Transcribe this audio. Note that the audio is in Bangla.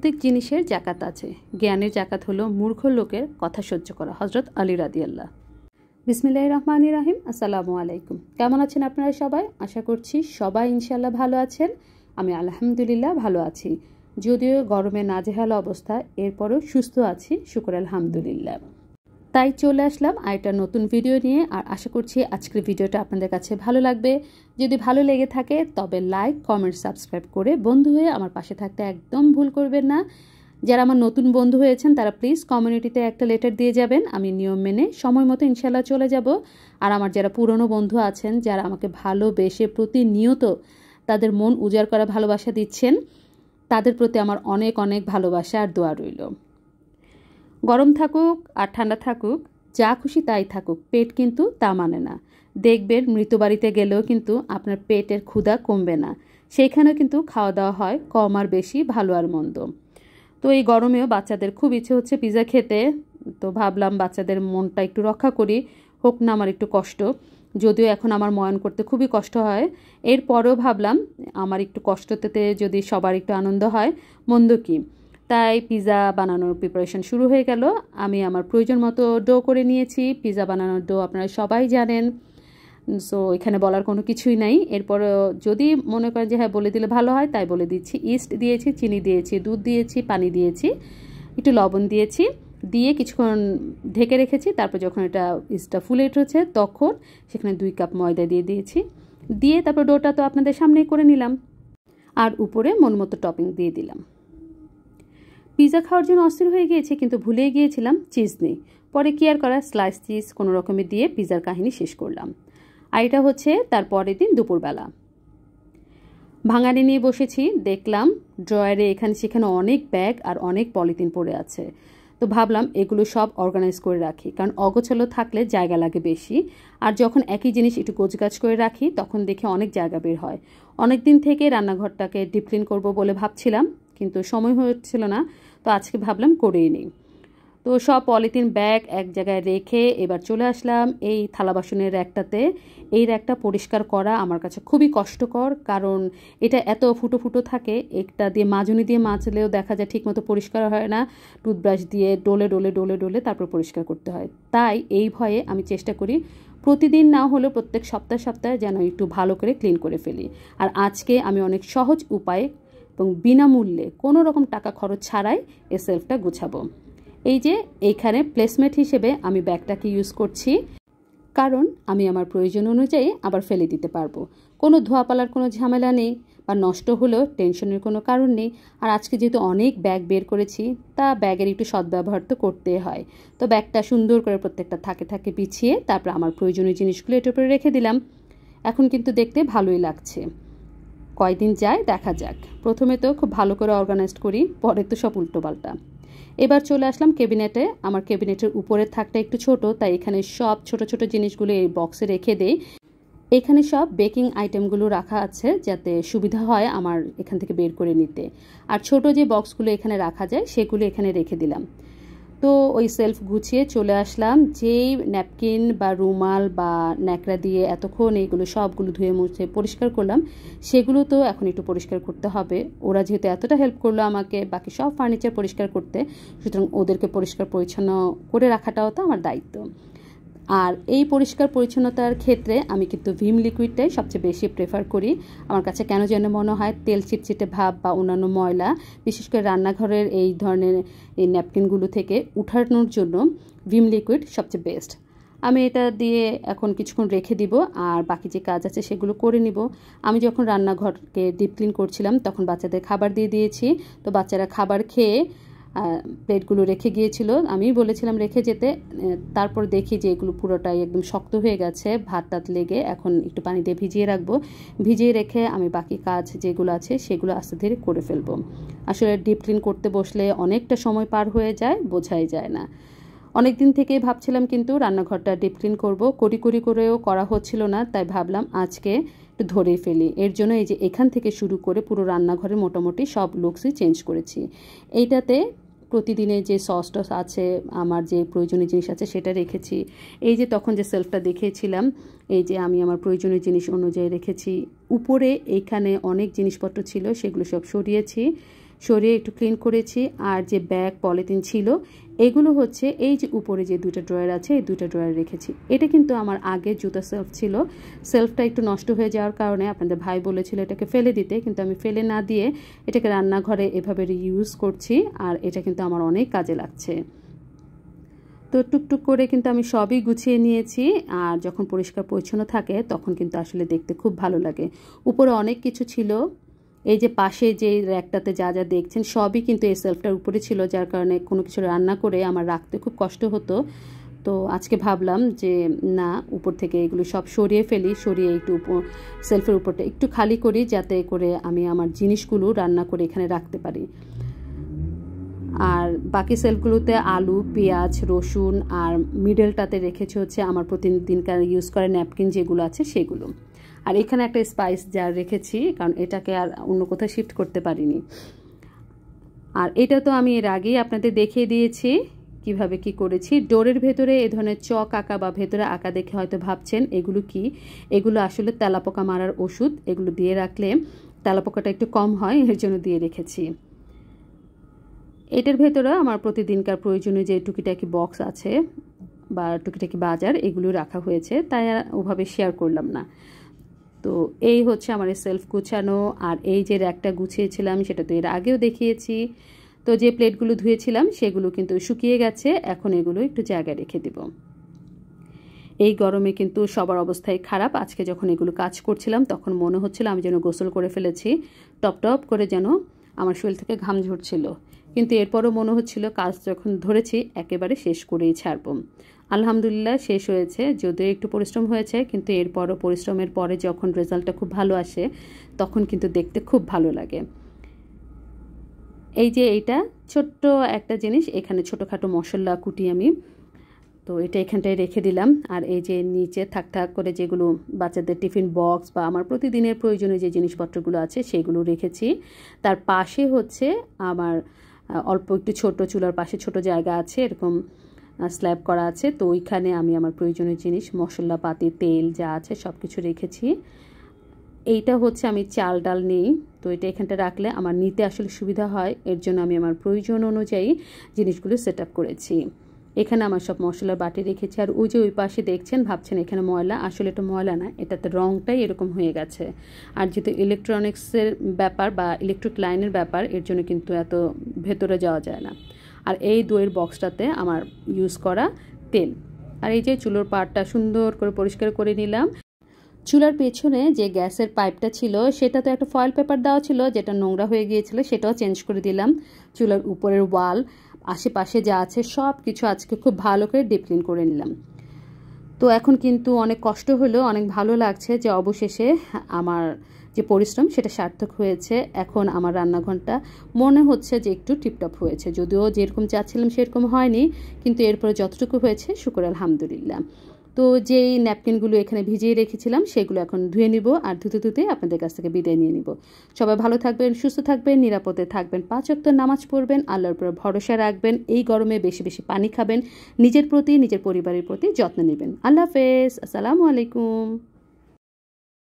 প্রত্যেক জিনিসের জাকাত আছে। জ্ঞানের জাকাত হলো মূর্খ লোকের কথা সহ্য করা। হযরত আলী রাদিয়াল্লাহ। বিসমিল্লাহির রহমানির রহিম। আসসালামু আলাইকুম। কেমন আছেন আপনারা সবাই? আশা করছি সবাই ইনশাআল্লাহ ভালো আছেন। আমি আলহামদুলিল্লাহ ভালো আছি। যদিও গরমে নাজেহাল অবস্থা, এরপরও সুস্থ আছি, শুকর আলহামদুলিল্লাহ। তাই চলে আসলাম আরেকটা নতুন ভিডিও নিয়ে। আর আশা করছি আজকের ভিডিওটা আপনাদের কাছে ভালো লাগবে। যদি ভালো লেগে থাকে তবে লাইক, কমেন্ট, সাবস্ক্রাইব করে বন্ধু হয়ে আমার পাশে থাকতে একদম ভুল করবেন না। যারা আমার নতুন বন্ধু হয়েছেন তারা প্লিজ কমিউনিটিতে একটা লেটার দিয়ে যাবেন। আমি নিয়ম মেনে সময় মতো ইনশাল্লাহ চলে যাব। আর আমার যারা পুরনো বন্ধু আছেন, যারা আমাকে ভালোবেসে প্রতিনিয়ত তাদের মন উজাড় করা ভালোবাসা দিচ্ছেন, তাদের প্রতি আমার অনেক অনেক ভালোবাসা আর দোয়া রইল। গরম থাকুক আর ঠান্ডা থাকুক, যা খুশি তাই থাকুক, পেট কিন্তু তা মানে না। দেখবেন মৃত্যু বাড়িতে গেলেও কিন্তু আপনার পেটের ক্ষুধা কমবে না। সেইখানেও কিন্তু খাওয়া দাওয়া হয় কম আর বেশি, ভালো আর মন্দ। তো এই গরমেও বাচ্চাদের খুব ইচ্ছে হচ্ছে পিৎজা খেতে। তো ভাবলাম বাচ্চাদের মনটা একটু রক্ষা করি, হোক না আমার একটু কষ্ট। যদিও এখন আমার ময়ান করতে খুবই কষ্ট হয়, এরপরেও ভাবলাম আমার একটু কষ্টতে যদি সবার একটু আনন্দ হয়, মন্দ কি। তাই পিৎজা বানানোর প্রিপারেশন শুরু হয়ে গেল। আমি আমার প্রয়োজন মতো ডো করে নিয়েছি। পিৎজা বানানোর ডো আপনারা সবাই জানেন, সো এখানে বলার কোনো কিছুই নাই। এরপরে যদি মনে করেন যে হ্যাঁ বলে দিলে ভালো হয়, তাই বলে দিচ্ছি। ইস্ট দিয়েছি, চিনি দিয়েছি, দুধ দিয়েছি, পানি দিয়েছি, একটু লবণ দিয়েছি, দিয়ে কিছুক্ষণ ঢেকে রেখেছি। তারপর যখন এটা ইস্টটা ফুলে উঠেছে তখন সেখানে 2 কাপ ময়দা দিয়ে দিয়েছি। দিয়ে তারপর ডোটা তো আপনাদের সামনেই করে নিলাম, আর উপরে মন মতো টপিং দিয়ে দিলাম। পিৎজা খাওয়ার জন্য অস্থির হয়ে গিয়েছে, কিন্তু ভুলেই গিয়েছিলাম চিজ নেই। পরে কি আর করা, স্লাইস চিজ কোনো রকমে দিয়ে পিৎজার কাহিনী শেষ করলাম। আর এটা হচ্ছে তার পরের দিন দুপুরবেলা। ভাঙানি নিয়ে বসেছি, দেখলাম ড্রয়ারে এখানে সেখানে অনেক ব্যাগ আর অনেক পলিথিন পড়ে আছে। তো ভাবলাম এগুলো সব অর্গানাইজ করে রাখি, কারণ অগোছালো থাকলে জায়গা লাগে বেশি। আর যখন একই জিনিস একটু গোছগাছ করে রাখি তখন দেখে অনেক জায়গা বের হয়। অনেক দিন থেকে রান্নাঘরটাকে ডিপ ক্লিন করবো বলে ভাবছিলাম, কিন্তু সময় হচ্ছিল না। তো আজকে ভাবলাম করেই নিই। তো সব পলিথিন ব্যাগ এক জায়গায় রেখে এবার চলে আসলাম এই থালা বাসনের র্যাকটাতে। এই র্যাকটা পরিষ্কার করা আমার কাছে খুবই কষ্টকর, কারণ এটা এত ফুটো ফুটো থাকে। একটা দিয়ে মাজনি দিয়ে মাজলেও দেখা যায় ঠিকমতো পরিষ্কার হয় না, টুথব্রাশ দিয়ে ডলে ডলে ডলে ডলে তারপর পরিষ্কার করতে হয়। তাই এই ভয়ে আমি চেষ্টা করি প্রতিদিন না হলেও প্রত্যেক সপ্তাহে সপ্তাহে যেন একটু ভালো করে ক্লিন করে ফেলি। আর আজকে আমি অনেক সহজ উপায়ে এবং বিনামূল্যে কোনো রকম টাকা খরচ ছাড়াই এই সেলফটা গুছাবো। এই যে এইখানে প্লেসমেন্ট হিসেবে আমি ব্যাগটাকে ইউজ করছি, কারণ আমি আমার প্রয়োজন অনুযায়ী আবার ফেলে দিতে পারবো। কোনো ধোয়াপালার কোনো ঝামেলা নেই, বা নষ্ট হলেও টেনশনের কোনো কারণ নেই। আর আজকে যেহেতু অনেক ব্যাগ বের করেছি, তা ব্যাগের একটু সদ্ব্যবহার তো করতে হয়। তো ব্যাগটা সুন্দর করে প্রত্যেকটা থাকে থাকে বিছিয়ে তারপর আমার প্রয়োজনীয় জিনিসগুলো এটার উপরে রেখে দিলাম। এখন কিন্তু দেখতে ভালোই লাগছে। কয়দিন যায় দেখা যাক। প্রথমে তো খুব ভালো করে অর্গানাইজ করি, পরে তো সব উল্টোপাল্টা। এবার চলে আসলাম ক্যাবিনেটে। আমার ক্যাবিনেটের উপরের থাকটা একটু ছোট, তাই এখানে সব ছোট ছোট জিনিসগুলো এই বক্সে রেখে দেই। এখানে সব বেকিং আইটেমগুলো রাখা আছে, যাতে সুবিধা হয় আমার এখান থেকে বের করে নিতে। আর ছোট যে বক্সগুলো এখানে রাখা যায় সেগুলো এখানে রেখে দিলাম। তো ওই সেলফ গুছিয়ে চলে আসলাম। যেই ন্যাপকিন বা রুমাল বা ন্যাকড়া দিয়ে এতক্ষণ এইগুলো সবগুলো ধুয়ে মুছে পরিষ্কার করলাম, সেগুলো তো এখন একটু পরিষ্কার করতে হবে। ওরা যেহেতু এতটা হেল্প করলো আমাকে বাকি সব ফার্নিচার পরিষ্কার করতে, সুতরাং ওদেরকে পরিষ্কার পরিচ্ছন্ন করে রাখাটাও তো আমার দায়িত্ব। আর এই পরিষ্কার পরিচ্ছন্নতার ক্ষেত্রে আমি কিন্তু ভিম লিকুইডটাই সবচেয়ে বেশি প্রেফার করি। আমার কাছে কেন যেন মনে হয় তেল চিটচিটে ভাব বা অন্যান্য ময়লা, বিশেষ করে রান্নাঘরের এই ধরনের এই ন্যাপকিনগুলো থেকে উঠানোর জন্য ভিম লিকুইড সবচেয়ে বেস্ট। আমি এটা দিয়ে এখন কিছুক্ষণ রেখে দিব, আর বাকি যে কাজ আছে সেগুলো করে নিব। আমি যখন রান্নাঘরকে ডিপ ক্লিন করছিলাম তখন বাচ্চাদের খাবার দিয়ে দিয়েছি। তো বাচ্চারা খাবার খেয়ে প্লেটগুলো রেখে গিয়েছিল, আমি বলেছিলাম রেখে যেতে। তারপর দেখি যে এগুলো পুরোটাই একদম শক্ত হয়ে গেছে, ভাত টাত লেগে। এখন একটু পানি দিয়ে ভিজিয়ে রাখবো। ভিজিয়ে রেখে আমি বাকি কাজ যেগুলো আছে সেগুলো আস্তে ধীরে করে ফেলবো। আসলে ডিপ ক্লিন করতে বসলে অনেকটা সময় পার হয়ে যায়, বোঝাই যায় না। অনেক দিন থেকেই ভাবছিলাম কিন্তু রান্নাঘরটা ডিপ ক্লিন করবো, করেও করা হচ্ছিল না। তাই ভাবলাম আজকে একটু ধরেই ফেলি। এর জন্য এই যে এখান থেকে শুরু করে পুরো রান্নাঘরে মোটামুটি সব লুকসই চেঞ্জ করেছি। এইটাতে প্রতিদিনে যে সস টস আছে, আমার যে প্রয়োজনীয় জিনিস আছে সেটা রেখেছি। এই যে তখন যে সেলফটা দেখিয়েছিলাম, এই যে আমি আমার প্রয়োজনীয় জিনিস অনুযায়ী রেখেছি। উপরে এইখানে অনেক জিনিসপত্র ছিল, সেগুলো সব সরিয়েছি। সরিয়ে একটু ক্লিন করেছি। আর যে ব্যাগ পলিথিন ছিল এগুলো হচ্ছে এই যে উপরে যে দুটো ড্রয়ার আছে এই দুটো ড্রয়ার রেখেছি। এটা কিন্তু আমার আগে জুতা সেলফ ছিল, সেলফটা একটু নষ্ট হয়ে যাওয়ার কারণে আপনাদের ভাই বলেছিল এটাকে ফেলে দিতে, কিন্তু আমি ফেলে না দিয়ে এটাকে রান্নাঘরে এভাবে রিইউজ করছি। আর এটা কিন্তু আমার অনেক কাজে লাগছে। তো টুকটুক করে কিন্তু আমি সবই গুছিয়ে নিয়েছি। আর যখন পরিষ্কার পরিচ্ছন্ন থাকে তখন কিন্তু আসলে দেখতে খুব ভালো লাগে। উপরে অনেক কিছু ছিল, এই যে পাশে যে র্যাকটাতে যা যা দেখছেন সবই কিন্তু এই সেলফটার উপরে ছিল, যার কারণে কোনো কিছু রান্না করে আমার রাখতে খুব কষ্ট হতো। তো আজকে ভাবলাম যে না, উপর থেকে এগুলো সব সরিয়ে ফেলি, সরিয়ে একটু সেলফের উপরটা একটু খালি করি, যাতে করে আমি আমার জিনিসগুলো রান্না করে এখানে রাখতে পারি। আর বাকি সেলফগুলোতে আলু, পেঁয়াজ, রসুন আর মিডলটাতে রেখেছি হচ্ছে আমার প্রতিদিনকার ইউজ করে ন্যাপকিন যেগুলো আছে সেগুলো। আর এখানে একটা স্পাইস জার রেখেছি, কারণ এটাকে আর অন্য কোথাও শিফট করতে পারিনি। আর এটা তো আমি এর আগেই আপনাদের দেখিয়ে দিয়েছি কিভাবে কি করেছি। ডোরের ভেতরে এ ধরনের চক আঁকা বা ভেতরে আঁকা দেখে হয়তো ভাবছেন এগুলো কি। এগুলো আসলে তেলাপোকা মারার ওষুধ, এগুলো দিয়ে রাখলে তেলাপোকাটা একটু কম হয়, এর জন্য দিয়ে রেখেছি। এটার ভেতরে আমার প্রতিদিনকার প্রয়োজনীয় যে টুকিটাকি বক্স আছে বা টুকিটাকি বাজার এগুলো রাখা হয়েছে, তাই আর ওভাবে শেয়ার করলাম না। তো এই হচ্ছে আমার সেলফ গুছানো। আর এই যে র্যাকটা গুছিয়েছিলাম সেটা তো এর আগেও দেখিয়েছি। তো যে প্লেটগুলো ধুয়েছিলাম সেগুলো কিন্তু শুকিয়ে গেছে, এখন এগুলো একটু জায়গায় রেখে দেব। এই গরমে কিন্তু সবার অবস্থাই খারাপ। আজকে যখন এগুলো কাজ করছিলাম তখন মনে হচ্ছিল আমি যেন গোসল করে ফেলেছি, টপ টপ করে যেন আমার শরীর থেকে ঘাম ঝরছিল। কিন্তু এরপরও মনে হচ্ছিল কাজ যখন ধরেছি একেবারে শেষ করেই ছাড়ব। আলহামদুলিল্লাহ শেষ হয়েছে, যদিও একটু পরিশ্রম হয়েছে, কিন্তু এরপরও পরিশ্রমের পরে যখন রেজাল্টটা খুব ভালো আসে তখন কিন্তু দেখতে খুব ভালো লাগে। এই যে এইটা ছোট্ট একটা জিনিস, এখানে ছোটোখাটো মশলা কুটি আমি, তো এটা এখানটায় রেখে দিলাম। আর এই যে নিচে থাক থাক করে যেগুলো বাচ্চাদের টিফিন বক্স বা আমার প্রতিদিনের প্রয়োজনীয় যে জিনিসপত্রগুলো আছে সেগুলো রেখেছি। তার পাশে হচ্ছে আমার অল্প একটু ছোট চুলার পাশে ছোট জায়গা আছে, এরকম স্ল্যাব করা আছে, তো ওইখানে আমি আমার প্রয়োজনীয় জিনিস মশলাপাতি তেল যা আছে সব কিছু রেখেছি। এইটা হচ্ছে আমি চাল ডাল নিই, তো এটা এখানটা রাখলে আমার নিতে আসলে সুবিধা হয়, এর জন্য আমি আমার প্রয়োজন অনুযায়ী জিনিসগুলো সেট আপ করেছি। এখানে আমার সব মশলার বাটি রেখেছি। আর ওই যে ওই পাশে দেখছেন, ভাবছেন এখানে ময়লা, আসলে এটা ময়লা না, এটাতে রঙটাই এরকম হয়ে গেছে। আর যেহেতু ইলেকট্রনিক্সের ব্যাপার বা ইলেকট্রিক লাইনের ব্যাপার, এর জন্য কিন্তু এত ভেতরে যাওয়া যায় না। আর এই দইয়ের বক্সটাতে আমার ইউজ করা তেল। আর এই যে চুলোর পাড়টা সুন্দর করে পরিষ্কার করে নিলাম। চুলার পেছনে যে গ্যাসের পাইপটা ছিল সেটা তো একটা ফয়েল পেপার দেওয়া ছিল, যেটা নোংরা হয়ে গিয়েছিল, সেটাও চেঞ্জ করে দিলাম। চুলার উপরের ওয়াল আশেপাশে যা আছে সব কিছু আজকে খুব ভালো করে ডিপ ক্লিন করে নিলাম। তো এখন কিন্তু অনেক কষ্ট হলেও অনেক ভালো লাগছে যে অবশেষে আমার যে পরিশ্রম সেটা সার্থক হয়েছে। এখন আমার রান্নাঘরটা মনে হচ্ছে যে একটু টিপটপ হয়েছে, যদিও যেরকম চাচ্ছিলাম সেরকম হয়নি, কিন্তু এরপরে যতটুকু হয়েছে শুকর আলহামদুলিল্লাহ। তো যেই ন্যাপকিনগুলো এখানে ভিজিয়ে রেখেছিলাম সেগুলো এখন ধুয়ে নিব, আর ধুতে ধুতে আপনাদের কাছ থেকে বিদায় নিয়ে নিব। সবাই ভালো থাকবেন, সুস্থ থাকবেন, নিরাপদে থাকবেন, 5 ওয়াক্ত নামাজ পড়বেন, আল্লাহর উপর ভরসা রাখবেন, এই গরমে বেশি বেশি পানি খাবেন, নিজের প্রতি নিজের পরিবারের প্রতি যত্ন নেবেন। আল্লাহ হাফেজ, আসসালামু আলাইকুম।